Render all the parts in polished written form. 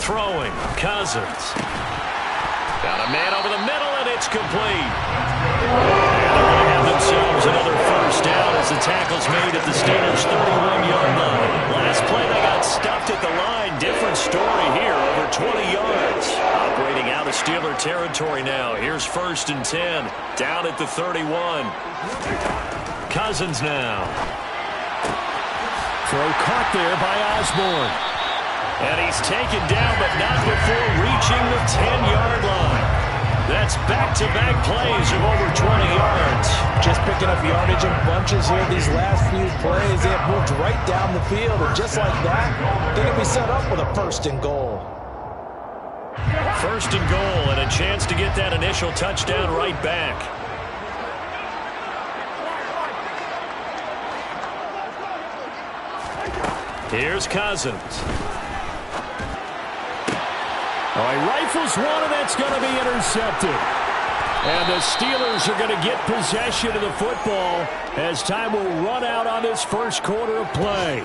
throwing, Cousins. Got a man over the middle, and it's complete. And they're going to have themselves another first down as the tackle's made at the Steelers' 31-yard line. Last play, they got stuffed at the line. Different story here, over 20 yards. Operating out of Steeler territory now. Here's 1st and 10, down at the 31. Cousins now. Throw caught there by Osborne. And he's taken down, but not before reaching the 10-yard line. That's back-to-back plays of over 20 yards. Just picking up yardage in bunches here these last few plays. They have moved right down the field, and just like that, they're going to be set up with a 1st and goal. 1st and goal, and a chance to get that initial touchdown right back. Here's Cousins. Oh, he rifles one, and that's going to be intercepted. And the Steelers are going to get possession of the football as time will run out on this first quarter of play.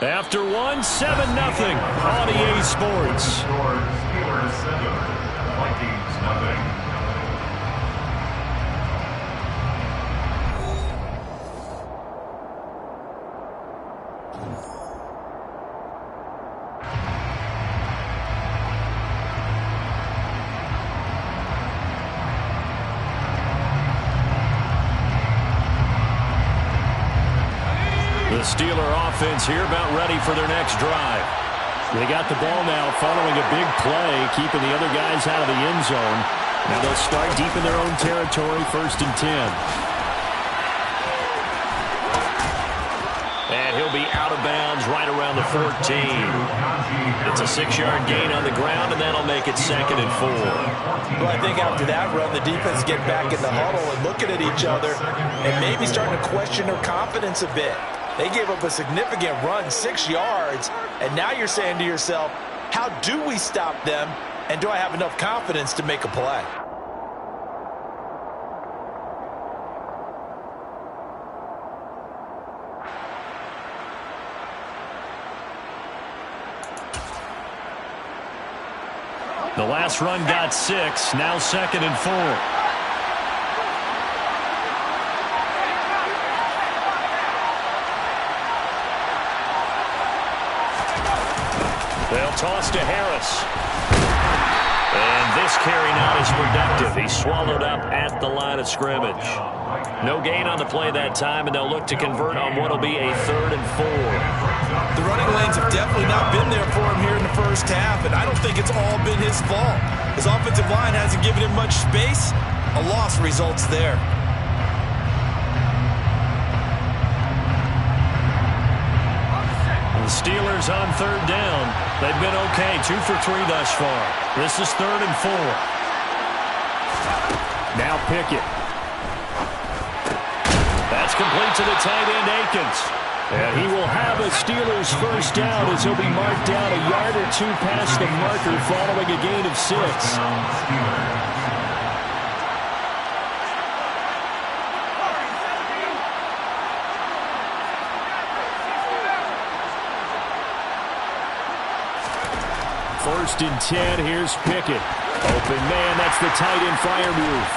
After one, 7-0 on EA Sports. Steelers 7, Vikings nothing. The Steeler offense here about ready for their next drive. They got the ball now following a big play, keeping the other guys out of the end zone. Now they'll start deep in their own territory, 1st and 10. And he'll be out of bounds right around the 14. It's a 6-yard gain on the ground, and that'll make it 2nd and 4. Well, I think after that run, the defense get back in the huddle and looking at each other and maybe starting to question their confidence a bit. They gave up a significant run, 6 yards, and now you're saying to yourself, how do we stop them, and do I have enough confidence to make a play? The last run got 6, now 2nd and 4. They'll toss to Harris. And this carry not as productive. He's swallowed up at the line of scrimmage. No gain on the play that time, and they'll look to convert on what will be a 3rd and 4. The running lanes have definitely not been there for him here in the first half, and I don't think it's all been his fault. His offensive line hasn't given him much space. A loss results there. The Steelers on 3rd down. They've been okay, 2 for 3 thus far. This is 3rd and 4. Now Pickett. That's complete to the tight end, Akins. And he will have a Steelers first down as he'll be marked down a yard or 2 past the marker following a gain of 6. First and 10, here's Pickett. Open man, that's the tight end fire move.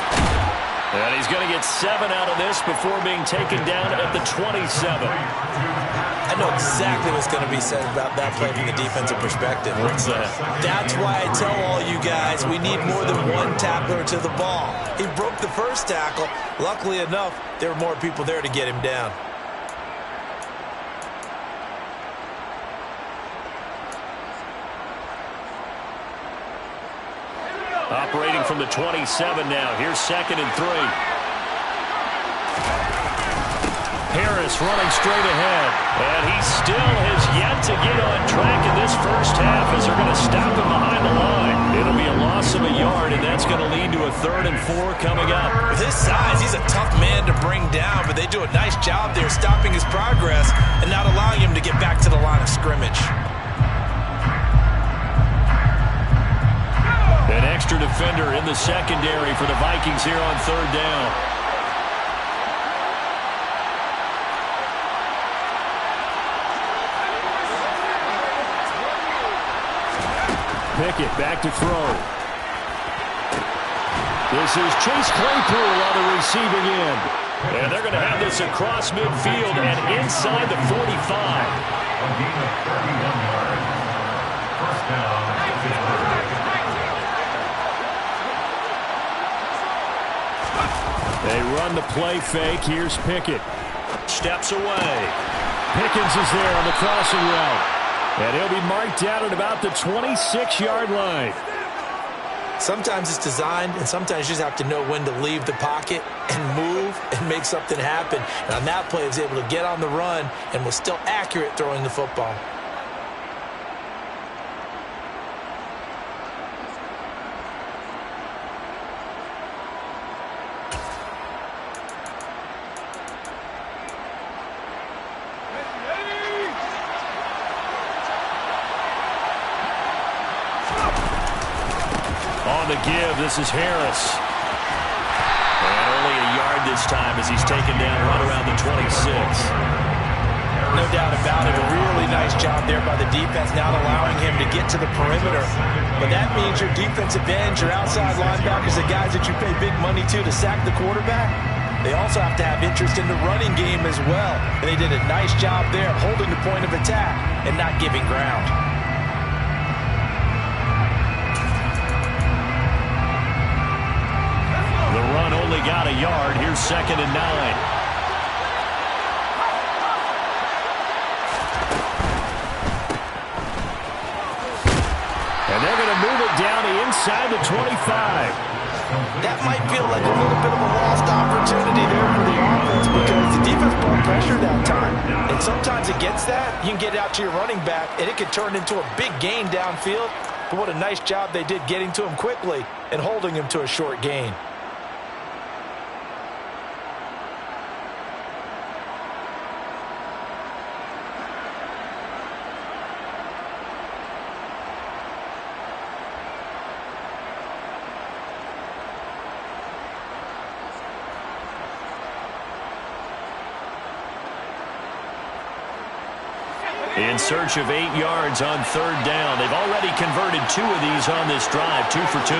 And he's going to get 7 out of this before being taken down at the 27. I know exactly what's going to be said about that play from the defensive perspective. What's that? That's why I tell all you guys we need more than one tackler to the ball. He broke the first tackle. Luckily enough, there were more people there to get him down. Operating from the 27 now. Here's 2nd and 3. Harris running straight ahead. And he still has yet to get on track in this first half as they're going to stop him behind the line. It'll be a loss of a yard, and that's going to lead to a 3rd and 4 coming up. With his size, he's a tough man to bring down, but they do a nice job there stopping his progress and not allowing him to get back to the line of scrimmage. An extra defender in the secondary for the Vikings here on 3rd down. Pickett back to throw. This is Chase Claypool on the receiving end. And they're going to have this across midfield and inside the 45. A gain of 31 yards. First down, Pittsburgh. They run the play fake. Here's Pickett. Steps away. Pickens is there on the crossing route. And he'll be marked down at about the 26-yard line. Sometimes it's designed, and sometimes you just have to know when to leave the pocket and move and make something happen. And on that play, he was able to get on the run and was still accurate throwing the football. On the give, this is Harris. And only a yard this time as he's taken down right around the 26. No doubt about it. A really nice job there by the defense, not allowing him to get to the perimeter. But that means your defensive ends, your outside linebackers, the guys that you pay big money to sack the quarterback, they also have to have interest in the running game as well. And they did a nice job there holding the point of attack and not giving ground. The run only got a yard. Here's 2nd and 9. And they're going to move it down to inside the 25. That might feel like a little bit of a lost opportunity there for the offense because the defense brought pressure that time. And sometimes against that, you can get out to your running back, and it can turn into a big gain downfield. But what a nice job they did getting to him quickly and holding him to a short gain. In search of 8 yards on 3rd down. They've already converted 2 of these on this drive, 2 for 2.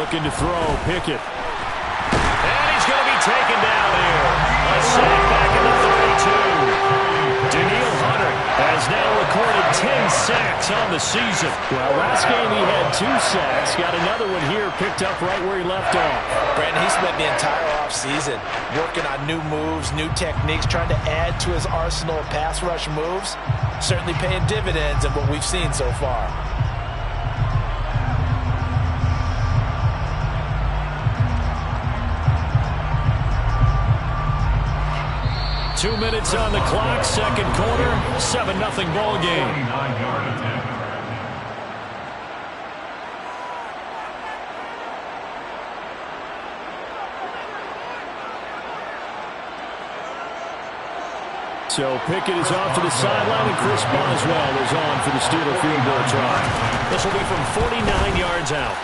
Looking to throw, Pickett. And he's going to be taken down here. A sack back in the 32. Daniil Hunter has now recorded 10 sacks on the season. Well, last game he had 2 sacks. Got another one here picked up right where he left off. Brandon, he spent the entire offseason working on new moves, new techniques, trying to add to his arsenal of pass rush moves. Certainly paying dividends in what we've seen so far. Two minutes on the clock, second quarter, 7-0 ball game. 49-yard attempt. So Pickett is off to the sideline, and Chris Boswell is on for the Steeler field goal try. This will be from 49 yards out.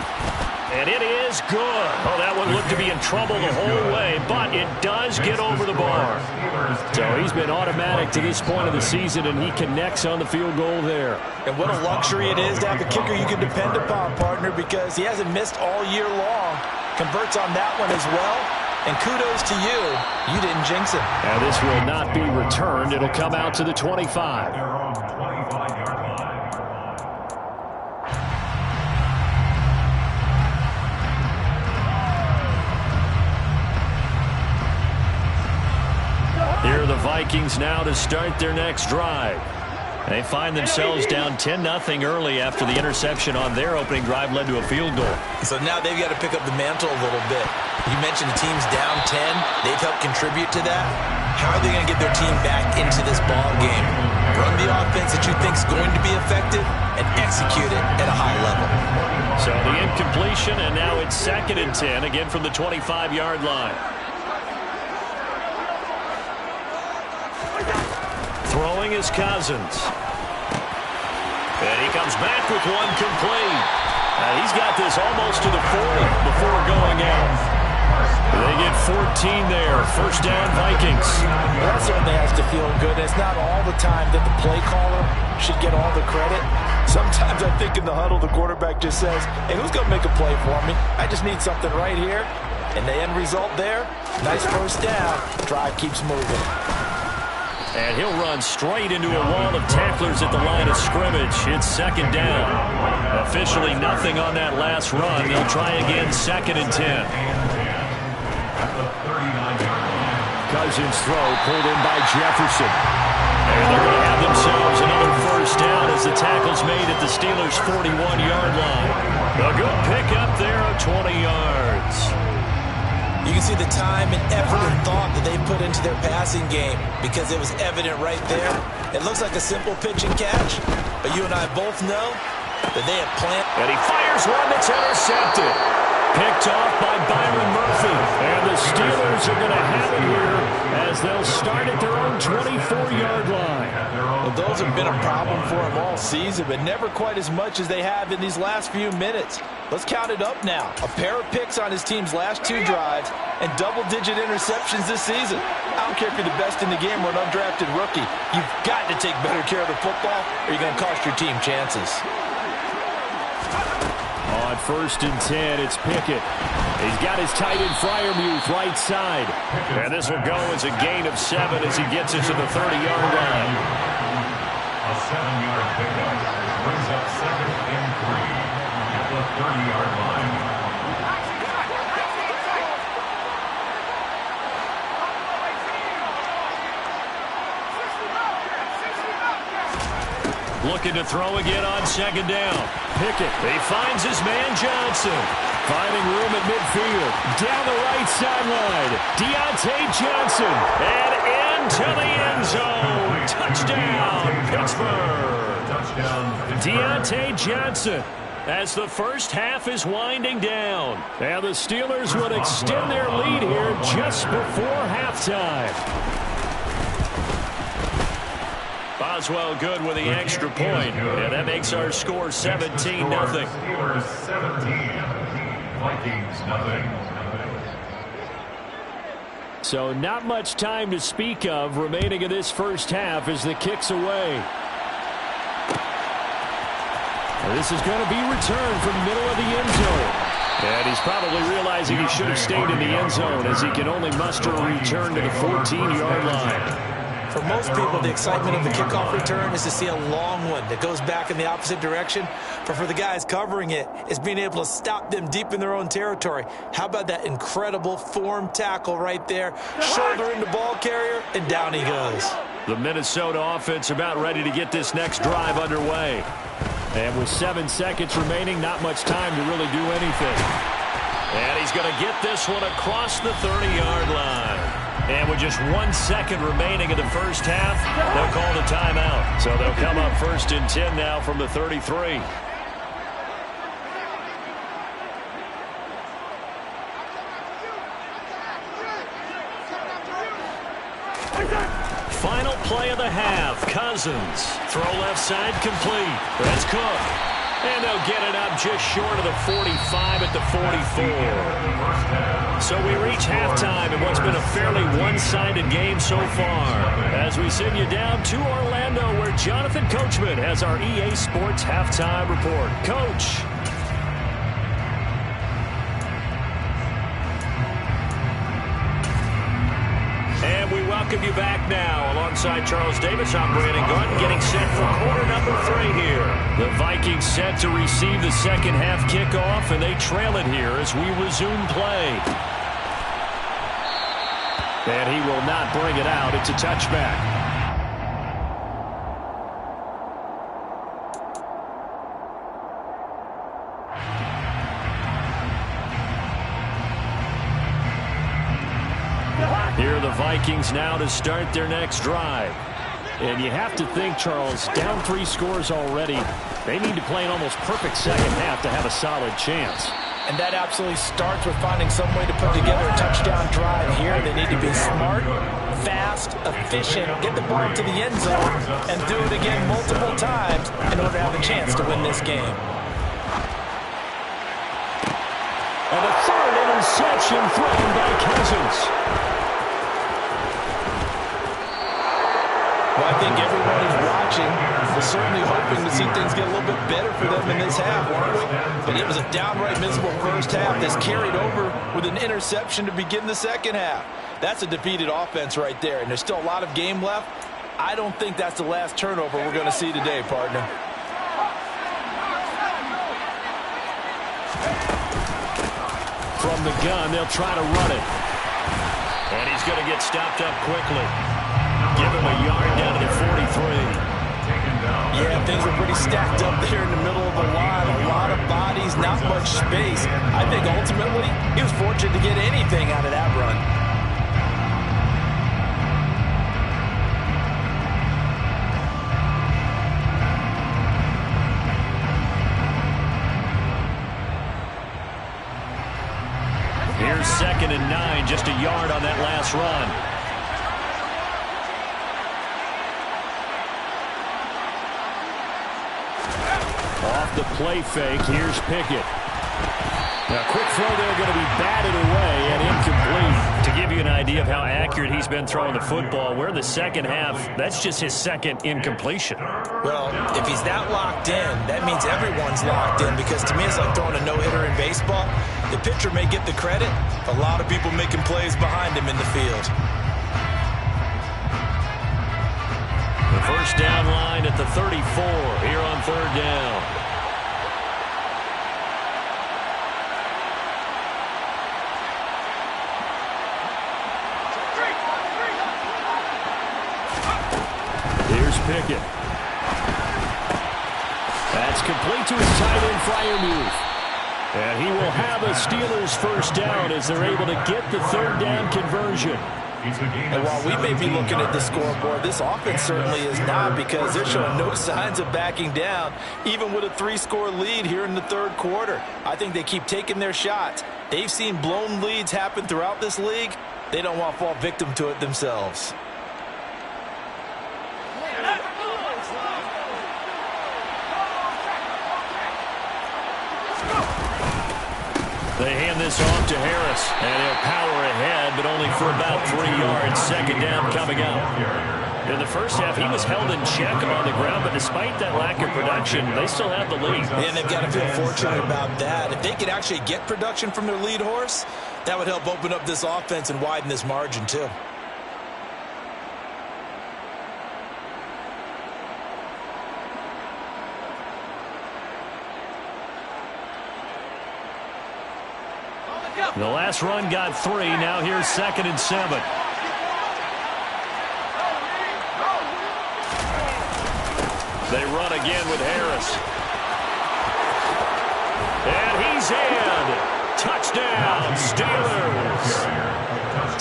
And it is good. Oh, that one looked to be in trouble the whole way, but it does get over the bar. So he's been automatic to this point of the season, and he connects on the field goal there. And what a luxury it is to have a kicker you can depend upon, partner, because he hasn't missed all year long. Converts on that one as well. And kudos to you. You didn't jinx him. Now this will not be returned. It'll come out to the 25. They're on the 25-yard line. Here are the Vikings now to start their next drive. They find themselves down 10-0 early after the interception on their opening drive led to a field goal. So now they've got to pick up the mantle a little bit. You mentioned the team's down 10. They've helped contribute to that. How are they going to get their team back into this ball game? Run the offense that you think is going to be effective and execute it at a high level. So the incompletion, and now it's 2nd and 10, again from the 25-yard line. Throwing is Cousins. And he comes back with one complete. He's got this almost to the 40 before going out. They get 14 there. First down, Vikings. That certainly has to feel good. It's not all the time that the play caller should get all the credit. Sometimes I think in the huddle, the quarterback just says, hey, who's going to make a play for me? I just need something right here. And the end result there, nice first down. Drive keeps moving. And he'll run straight into a wall of tacklers at the line of scrimmage. It's second down. Officially nothing on that last run. They'll try again, second and 10. Cousins throw pulled in by Jefferson. And they're going to have themselves another first down as the tackle's made at the Steelers' 41-yard line. A good pickup there of 20 yards. You can see the time and effort and thought that they put into their passing game because it was evident right there. It looks like a simple pitch and catch, but you and I both know that they have planned. And he fires one that's intercepted. Picked off by Byron Murphy. And the Steelers are going to have it here as they'll start at their own 24-yard line. Well, those have been a problem for them all season, but never quite as much as they have in these last few minutes. Let's count it up now. A pair of picks on his team's last 2 drives and double-digit interceptions this season. I don't care if you're the best in the game or an undrafted rookie. You've got to take better care of the football or you're going to cost your team chances. On first and 10, it's Pickett. He's got his tight end Freiermuth right side. And this will go as a gain of 7 as he gets it to the 30-yard line. A 7-yard pickup brings up second and 3 at the 30-yard line. Looking to throw again on second down. Pickett. He finds his man Johnson. Finding room at midfield. Down the right sideline. Deontay Johnson. And into the end zone. Touchdown, Pittsburgh. Touchdown. Deontay Johnson. As the first half is winding down. And the Steelers would extend their lead here just before halftime. Boswell good with the extra point. And that makes our score 17-0. Steelers 17. Vikings nothing. So not much time to speak of remaining in this first half as the kick's away. This is going to be returned from the middle of the end zone. And he's probably realizing he should have stayed in the end zone as he can only muster a return to the 14-yard line. For most people, the excitement of the kickoff return is to see a long one that goes back in the opposite direction. But for the guys covering it, it's being able to stop them deep in their own territory. How about that incredible form tackle right there? Shoulder in the ball carrier, and down he goes. The Minnesota offense about ready to get this next drive underway. And with 7 seconds remaining, not much time to really do anything. And he's going to get this one across the 30-yard line. And with just 1 second remaining in the first half, they'll call the timeout. So they'll come up first and 10 now from the 33. Final play of the half. Cousins. Throw left side complete. That's Cook. And they'll get it up just short of the 45 at the 44. So we reach halftime in what's been a fairly one-sided game so far. As we send you down to Orlando where Jonathan Coachman has our EA Sports halftime report. Coach. And we welcome you back now. Alongside Charles Davis, I'm Brandon Gordon, getting set for quarter number 3 here. The Vikings set to receive the second half kickoff, and they trail it here as we resume play. And he will not bring it out. It's a touchback. Here are the Vikings now to start their next drive. And you have to think, Charles, down 3 scores already. They need to play an almost perfect second half to have a solid chance. And that absolutely starts with finding some way to put together a touchdown drive here. They need to be smart, fast, efficient, get the ball to the end zone, and do it again multiple times in order to have a chance to win this game. And a third interception thrown by Cousins. Well, I think everyone is watching. We're certainly hoping to see things get a little bit better for them in this half, aren't we? But it was a downright miserable first half that's carried over with an interception to begin the second half. That's a defeated offense right there, and there's still a lot of game left. I don't think that's the last turnover we're going to see today, partner. From the gun, they'll try to run it. And he's going to get stopped up quickly. Give him a yard down to the 43. Yeah, things were pretty stacked up there in the middle of the line. A lot of bodies, not much space. I think ultimately he was fortunate to get anything out of that run. Here's 2nd and 9, just a yard on that last run. Off the play fake, here's Pickett. Now, quick throw there, going to be batted away and incomplete. To give you an idea of how accurate he's been throwing the football, we're in the second half. That's just his second incompletion. Well, if he's that locked in, that means everyone's locked in, because to me it's like throwing a no-hitter in baseball. The pitcher may get the credit, a lot of people making plays behind him in the field. The first down line at the 34 here on 3rd down. Here's Pickett. That's complete to his tight end, Freiermuth. And he will have a Steelers first down as they're able to get the 3rd down conversion. And while we may be looking at the scoreboard, this offense certainly is not, because they're showing no signs of backing down, even with a 3-score lead here in the 3rd quarter. I think they keep taking their shots. They've seen blown leads happen throughout this league. They don't want to fall victim to it themselves. They hand this off to Harris, and he'll power ahead, but only for about 3 yards. 2nd down coming up. In the first half, he was held in check on the ground, but despite that lack of production, they still have the lead. And they've got to feel fortunate about that. If they could actually get production from their lead horse, that would help open up this offense and widen this margin too. The last run got 3. Now here's 2nd and 7. They run again with Harris. And he's in. Touchdown, Steelers.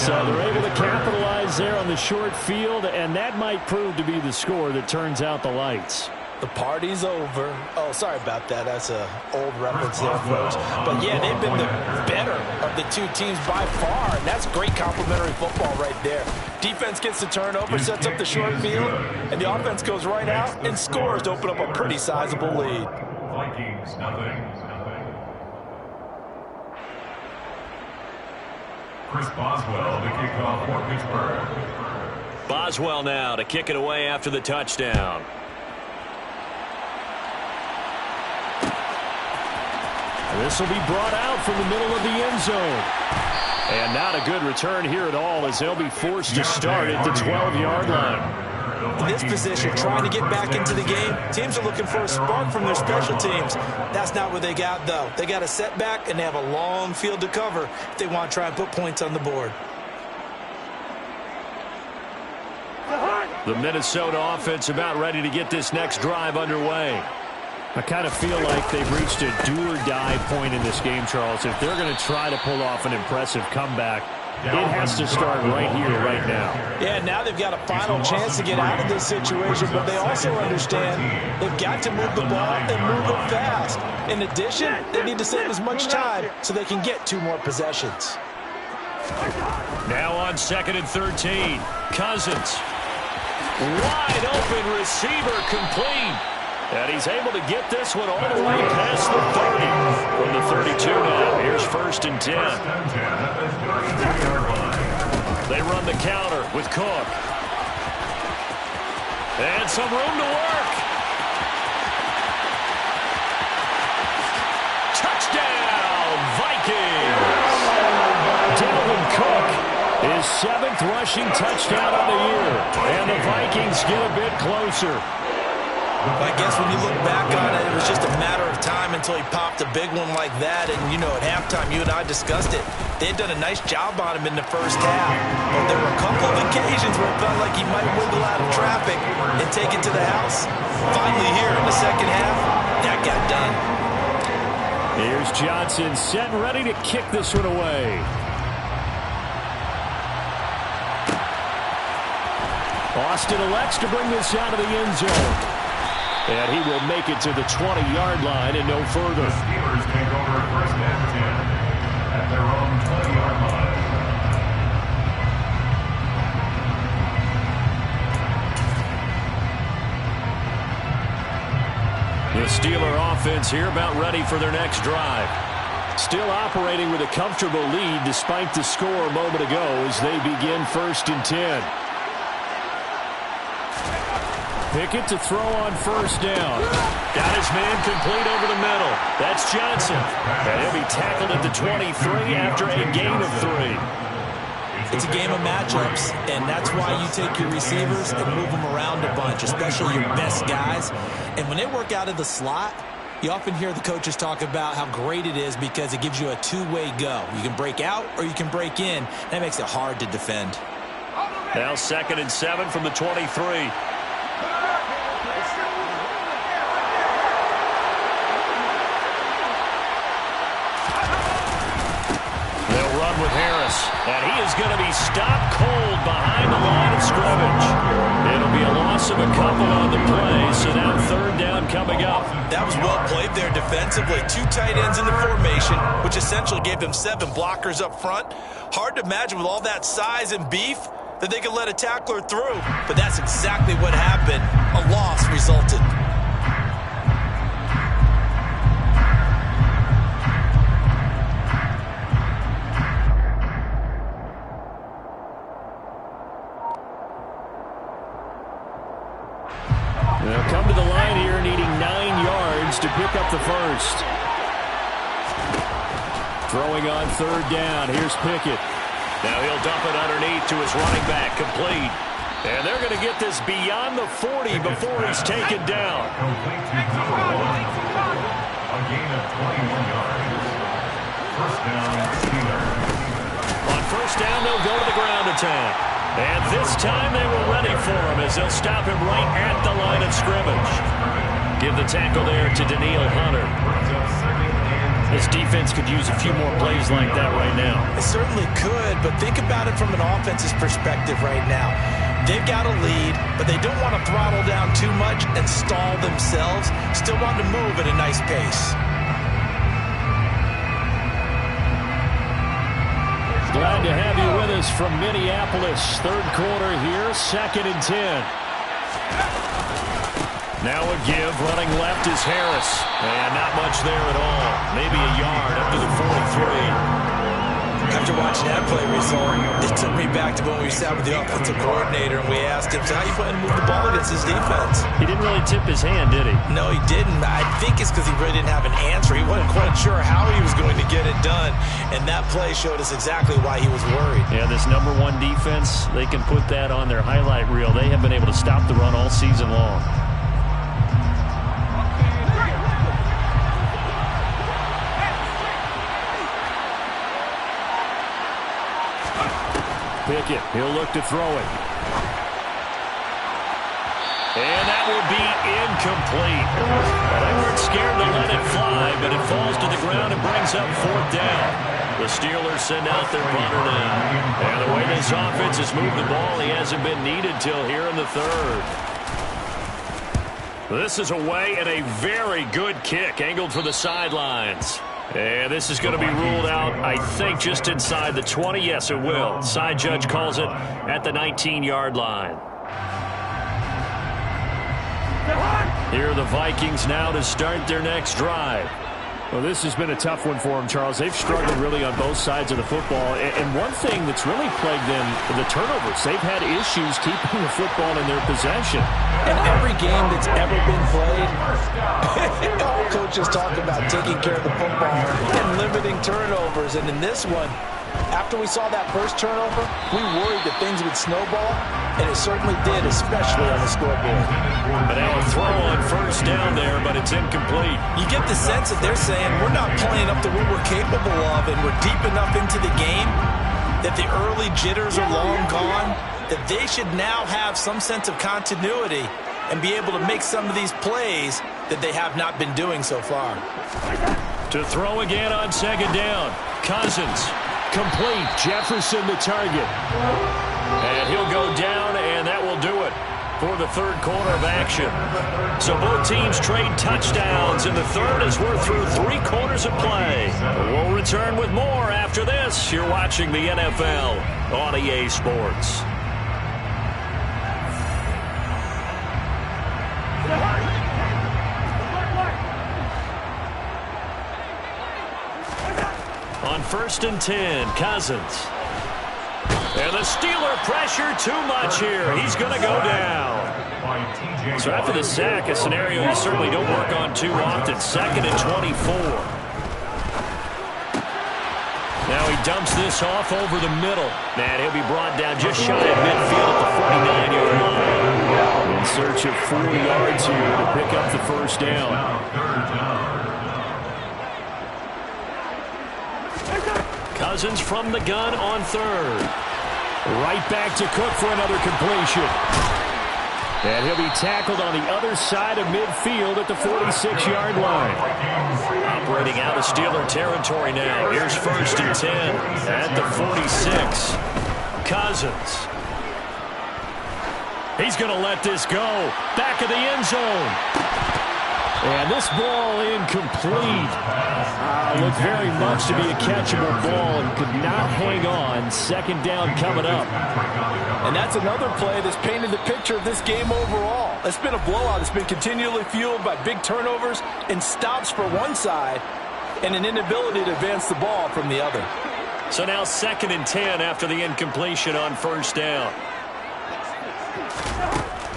So they're able to capitalize there on the short field, and that might prove to be the score that turns out the lights. The party's over. Oh, sorry about that. That's an old reference there, folks. But, yeah, they've been the better of the two teams by far, and that's great complimentary football right there. Defense gets the turnover, sets up the short field, and the offense goes right out and scores to open up a pretty sizable lead. Vikings, nothing. Chris Boswell, the kickoff for Pittsburgh. Boswell now to kick it away after the touchdown. This will be brought out from the middle of the end zone. And not a good return here at all, as they'll be forced to start at the 12-yard line. In this position, trying to get back into the game, teams are looking for a spark from their special teams. That's not what they got, though. They got a setback, and they have a long field to cover if they want to try and put points on the board. The Minnesota offense about ready to get this next drive underway. I kind of feel like they've reached a do-or-die point in this game, Charles. If they're going to try to pull off an impressive comeback, it has to start right here, right now. Yeah, now they've got a final chance to get out of this situation, but they also understand they've got to move the ball and move it fast. In addition, they need to save as much time so they can get 2 more possessions. Now on 2nd and 13, Cousins. Wide open receiver, complete. And he's able to get this one all the way past the 30. From the 32 now, here's 1st and 10. They run the counter with Cook. And some room to work. Touchdown, Vikings! Dalvin Cook, his 7th rushing touchdown of the year. And the Vikings get a bit closer. I guess when you look back on it, it was just a matter of time until he popped a big one like that. And, you know, at halftime, you and I discussed it. They had done a nice job on him in the first half. But there were a couple of occasions where it felt like he might wiggle out of traffic and take it to the house. Finally here in the second half, that got done. Here's Johnson set and ready to kick this one away. Austin elects to bring this out of the end zone. And he will make it to the 20-yard line and no further. The Steelers take over 1st and 10 at their own 20-yard line. The Steeler offense here about ready for their next drive. Still operating with a comfortable lead despite the score a moment ago as they begin 1st and 10. Pickett to throw on 1st down. Got his man complete over the middle. That's Johnson. And he'll be tackled at the 23 after a gain of 3. It's a game of matchups, and that's why you take your receivers and move them around a bunch, especially your best guys. And when they work out of the slot, you often hear the coaches talk about how great it is because it gives you a two-way go. You can break out or you can break in. That makes it hard to defend. Now 2nd and 7 from the 23. With Harris, and he is going to be stopped cold behind the line of scrimmage. It'll be a loss of a couple on the play, so now 3rd down coming up. That was well played there defensively. 2 tight ends in the formation, which essentially gave them 7 blockers up front. Hard to imagine with all that size and beef that they could let a tackler through, but that's exactly what happened. A loss resulted. They'll come to the line here needing 9 yards to pick up the 1st. Throwing on 3rd down. Here's Pickett. Now he'll dump it underneath to his running back. Complete. And they're going to get this beyond the 40 before he's taken down. Complete to number 1. A gain of 21 yards. 1st down, Steelers. On 1st down, they'll go to the ground attack. And this time they were ready for him as they'll stop him right at the line of scrimmage. Give the tackle there to Danielle Hunter. This defense could use a few more plays like that right now. It certainly could, but think about it from an offense's perspective right now. They've got a lead, but they don't want to throttle down too much and stall themselves. Still want to move at a nice pace. Glad to have you with us from Minneapolis. 3rd quarter here, 2nd and 10. Now a give, running left is Harris. And not much there at all. Maybe a yard up to the 43. After watching that play result, it took me back to when we sat with the offensive coordinator and we asked him, so how you plan to move the ball against his defense? He didn't really tip his hand, did he? No, he didn't. I think it's because he really didn't have an answer. He wasn't quite sure how he was going to get it done, and that play showed us exactly why he was worried. Yeah, this #1 defense, they can put that on their highlight reel. They have been able to stop the run all season long. Pickett, he'll look to throw it. And that will be incomplete. Well, they weren't scared to let it fly, but it falls to the ground and brings up 4th down. The Steelers send out their runner now. And the way this offense has moved the ball, he hasn't been needed till here in the 3rd. This is away and a very good kick, angled for the sidelines. And this is going to be ruled out, I think, just inside the 20. Yes, it will. Side judge calls it at the 19-yard line. Here are the Vikings now to start their next drive. Well, this has been a tough one for them, Charles. They've struggled really on both sides of the football. And one thing that's really plagued them, the turnovers. They've had issues keeping the football in their possession. In every game that's ever been played, all coaches talk about taking care of the football and limiting turnovers. And in this one, after we saw that first turnover, we worried that things would snowball, and it certainly did, especially on the scoreboard. But now a throw on first down there, but it's incomplete. You get the sense that they're saying we're not playing up to what we're capable of, and we're deep enough into the game that the early jitters are long gone, that they should now have some sense of continuity and be able to make some of these plays that they have not been doing so far. To throw again on second down. Cousins. Complete. Jefferson the target. And he'll go down, and that will do it for the third quarter of action. So both teams trade touchdowns in the third as we're through 3 quarters of play. We'll return with more after this. You're watching the NFL on EA Sports. On 1st and 10, Cousins. And the Steeler pressure too much here. He's going to go down. So after the sack, a scenario you certainly don't work on too often. 2nd and 24. Now he dumps this off over the middle. And he'll be brought down just shy of midfield at the 49-yard line. In search of 4 yards here to pick up the first down. Cousins from the gun on 3rd. Right back to Cook for another completion. And he'll be tackled on the other side of midfield at the 46-yard line. Operating out of Steeler territory now. Here's 1st and 10 at the 46. Cousins. He's going to let this go. Back of the end zone. And this ball incomplete. Looked very much to be a catchable ball and could not hang on. 2nd down coming up. And that's another play that's painted the picture of this game overall. It's been a blowout. It's been continually fueled by big turnovers and stops for one side and an inability to advance the ball from the other. So now 2nd and 10 after the incompletion on 1st down.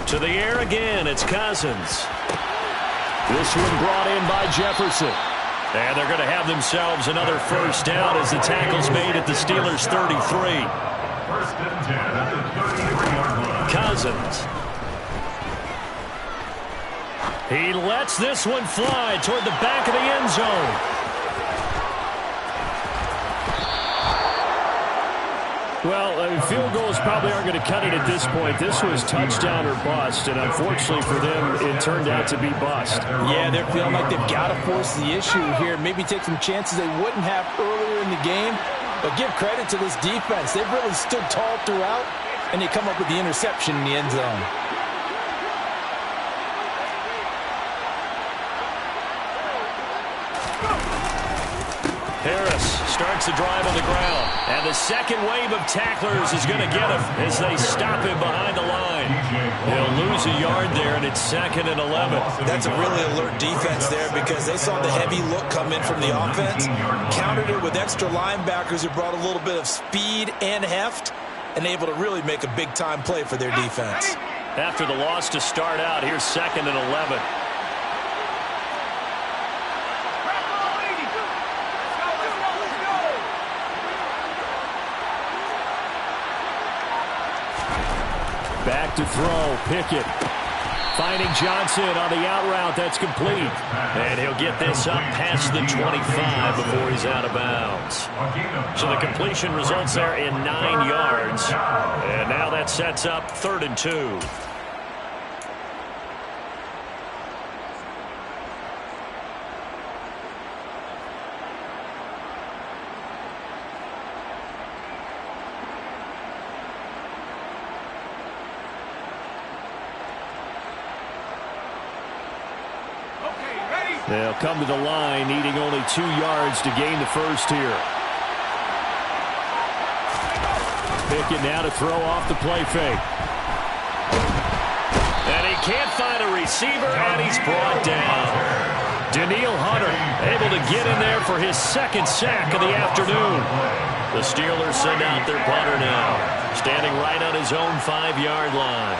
To the air again, it's Cousins. This one brought in by Jefferson. And they're going to have themselves another first down as the tackle's made at the Steelers' 33. 1st and 10 at the 33-yard line. Cousins. He lets this one fly toward the back of the end zone. Well, field goals probably aren't going to cut it at this point. This was touchdown or bust, and unfortunately for them, it turned out to be bust. Yeah, they're feeling like they've got to force the issue here. Maybe take some chances they wouldn't have earlier in the game. But give credit to this defense. They've really stood tall throughout, and they come up with the interception in the end zone. Harris starts the drive on the ground. And the second wave of tacklers is going to get him as they stop him behind the line. He'll lose a yard there, and it's 2nd and 11. That's a really alert defense there because they saw the heavy look come in from the offense, countered it with extra linebackers who brought a little bit of speed and heft, and able to really make a big-time play for their defense. After the loss to start out, here's 2nd and 11. Back to throw, Pickett. Finding Johnson on the out route, that's complete. And he'll get this up past the 25 before he's out of bounds. So the completion results there in 9 yards. And now that sets up 3rd and 2. They'll come to the line, needing only 2 yards to gain the first here. Pickett now to throw off the play fake. And he can't find a receiver, and he's brought down. Danielle Hunter able to get in there for his second sack of the afternoon. The Steelers send out their punter now, standing right on his own 5-yard line.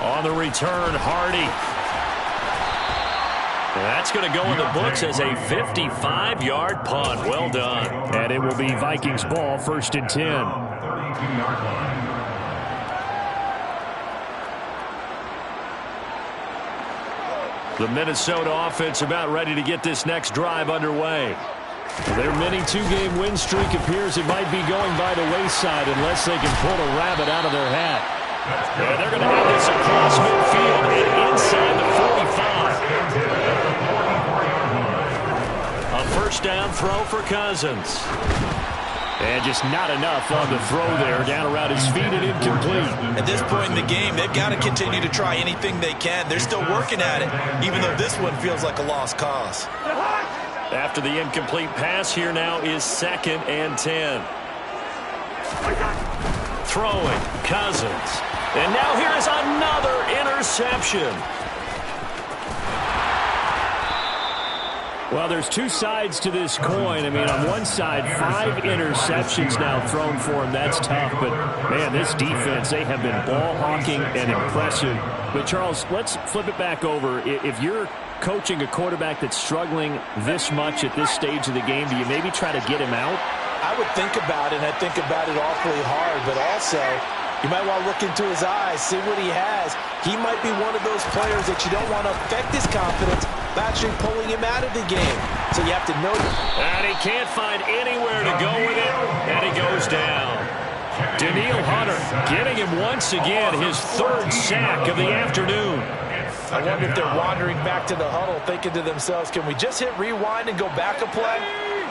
On the return, Hardy. That's going to go in the books as a 55-yard punt. Well done. And it will be Vikings ball, 1st and 10. 32-yard line. The Minnesota offense about ready to get this next drive underway. Their mini two-game win streak appears it might be going by the wayside unless they can pull a rabbit out of their hat. And they're going to have this across midfield and inside the 45. A first down throw for Cousins. And just not enough on the throw there. Down around his feet and incomplete. At this point in the game, they've got to continue to try anything they can. They're still working at it, even though this one feels like a lost cause. After the incomplete pass, here now is 2nd and 10. Throwing, Cousins. And now here is another interception. Well, there's two sides to this coin. I mean, on one side, 5 interceptions now thrown for him. That's tough. But, man, this defense, they have been ball hawking and impressive. But, Charles, let's flip it back over. If you're coaching a quarterback that's struggling this much at this stage of the game, do you maybe try to get him out? I would think about it, and I think about it awfully hard. But also, you might want to look into his eyes, see what he has. He might be one of those players that you don't want to affect his confidence by actually pulling him out of the game. So you have to know. And he can't find anywhere to go with it, and he goes down. Danielle Hunter getting him once again, his 3rd sack of the afternoon. I wonder if they're wandering back to the huddle thinking to themselves, can we just hit rewind and go back a play?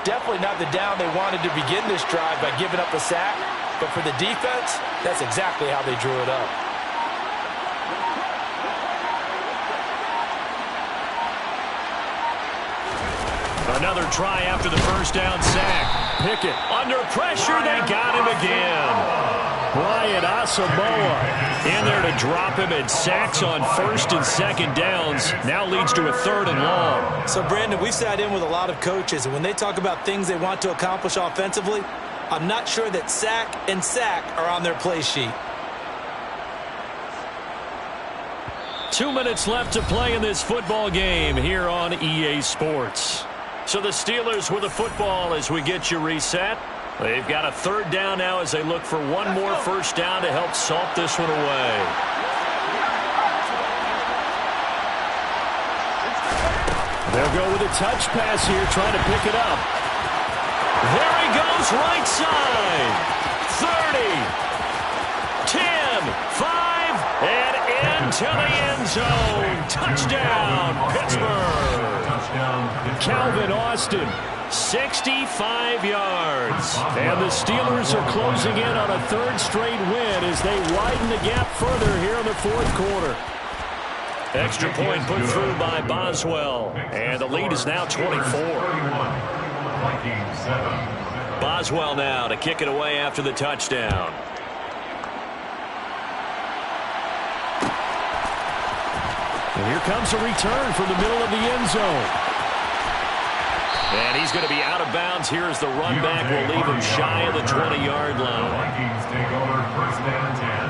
Definitely not the down they wanted to begin this drive by giving up a sack. But for the defense, that's exactly how they drew it up. Another try after the first down sack. Pickett under pressure. They got him again. Brian Asamoah in there to drop him, and sacks on 1st and 2nd downs now leads to a 3rd and long. So, Brandon, we've sat in with a lot of coaches, and when they talk about things they want to accomplish offensively, I'm not sure that sack and sack are on their play sheet. 2 minutes left to play in this football game here on EA Sports. So the Steelers with the football as we get you reset. They've got a 3rd down now as they look for one more first down to help salt this one away. They'll go with a touch pass here, trying to pick it up. There he goes, right side. 30, 10, 5, and into the end zone. Touchdown, Pittsburgh. Calvin Austin, 65 yards. And the Steelers are closing in on a 3rd straight win as they widen the gap further here in the 4th quarter. Extra point put through by Boswell. And the lead is now 24. Boswell now to kick it away after the touchdown. And here comes a return from the middle of the end zone. And he's going to be out of bounds. Here as the run back will leave him shy of the 20-yard line. Vikings take over 1st and 10.